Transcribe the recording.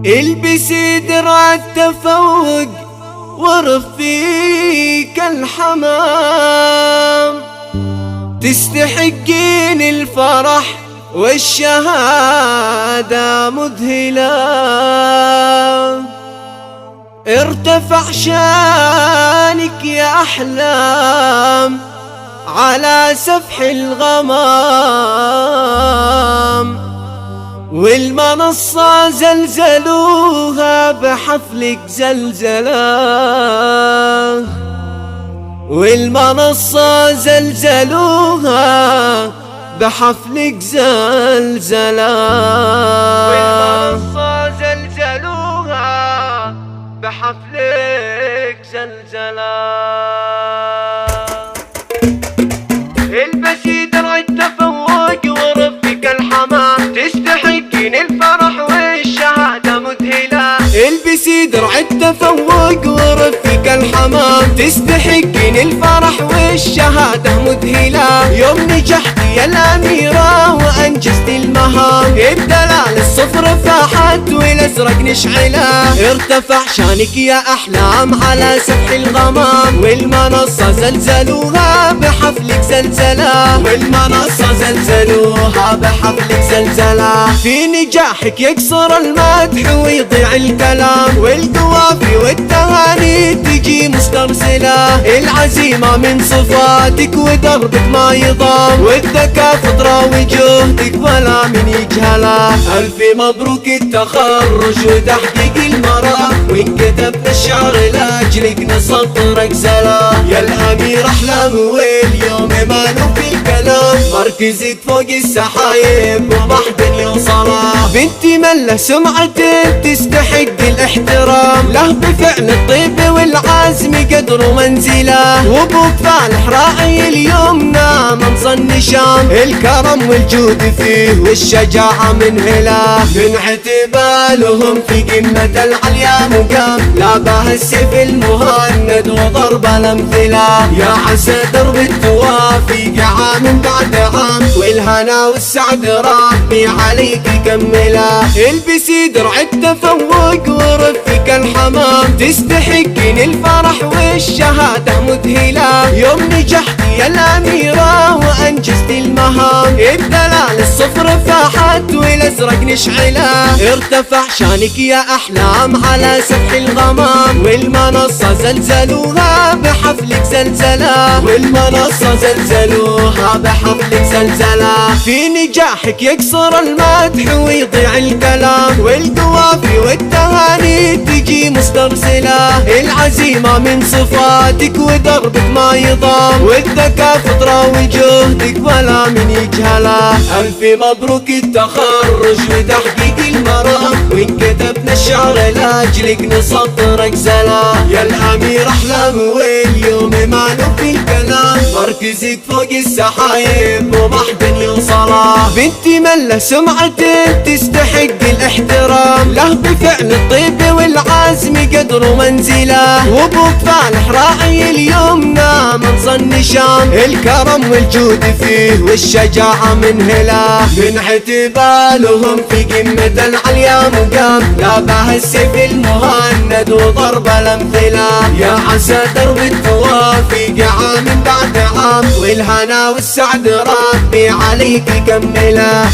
البسي درع التفوق ورفيك الحمام، تستحقين الفرح والشهادة مذهلة. ارتفع شانك يا أحلام على سفح الغمام، والمنصة زلزلوها بحفلك زلزلة، والمنصة زلزلوها بحفلك زلزلة، والمنصة زلزلوها بحفلك زلزلة. البسي درع التفوق ورفيك الحمام، تستحقين الفرح والشهادة مذهلة. البسي درع التفوق ورفيك الحمام، تستحقين الفرح والشهادة مذهلة. يوم نجحتي يا الأميرة وأنجزتي المهام، الدلال الصفر فاحت والأزرق نشعله. ارتفع شانك يا أحلام على سفح الغمام، والمنصة زلزلوها بحفلك زلزلة، والمنصة زلزلوها بحفلك زلزلة. في نجاحك يكسر المدح ويضيع الكلام، والقوافي والتهاني تجي مسترسلة. العزيمة من صفاتك ودربك ما يضام، والذكاء فطرة وجهدك ولا من يجهله. ألف مبروك التخرج وتحقيق المرام، وانكتبنا الشعر لأجلك نسطرك سلام. يا الأمير أحلام واليوم ما في الكلام، مركزك فوق السحايب وبحد يوصله. بنتي مله سمعة تستحق الاحترام، له بفعل الطيب والعزم قدر ومنزله. وابوك فالح راعي اليمنى منصى النشام، الكرم والجود فيه والشجاعة منهله. من اعتبالهم في قمة العليا مقام، لا به السيف المهند وضرب الامثله. يا عسى درب التوافي عام بعد عام، والهنا والسعد ربي عليك كمله. البسي درع التفوق ورفيك الحمام، تستحقين الفرح والشهادة مذهلة. يوم نجحتي يا الأميرة وأنجزتي المهام، الدلال الصفر فاحت والأزرق نشعله. ارتفع شانك يا أحلام على سفح الغمام، والمنصة زلزلوها بحفلك زلزلة، والمنصة زلزلوها بحفلك زلزلة. في نجاحك يكسر المدح ويضيع الكلام، والقوافي والتهاني تجي مسترسلة. العزيمة من صفاتك ودربك ما يضام، والذكاء فطرة وجهدك ولا من يجهله. ألف مبروك التخرج وتحقيق المرام، وانكتبنا الشعر لأجلك نسطرك سلام. يا الأمير أحلام واليوم ما في الكلام، مركزك فوق السحايب وبحد يوصله. بنتي مله سمعة تستحق الاحترام، له بفعل الطيب والعزم قدر ومنزله. وابوك فالح راعي اليمنى منصى النشام، الكرم والجود فيه والشجاعة منهله. من اعتبالهم في قمة العليا مقام، لا به السيف المهند وضرب الامثله. يا عسى درب التوافي عام بعد عام، والهنا والسعد ربي عليك كمله.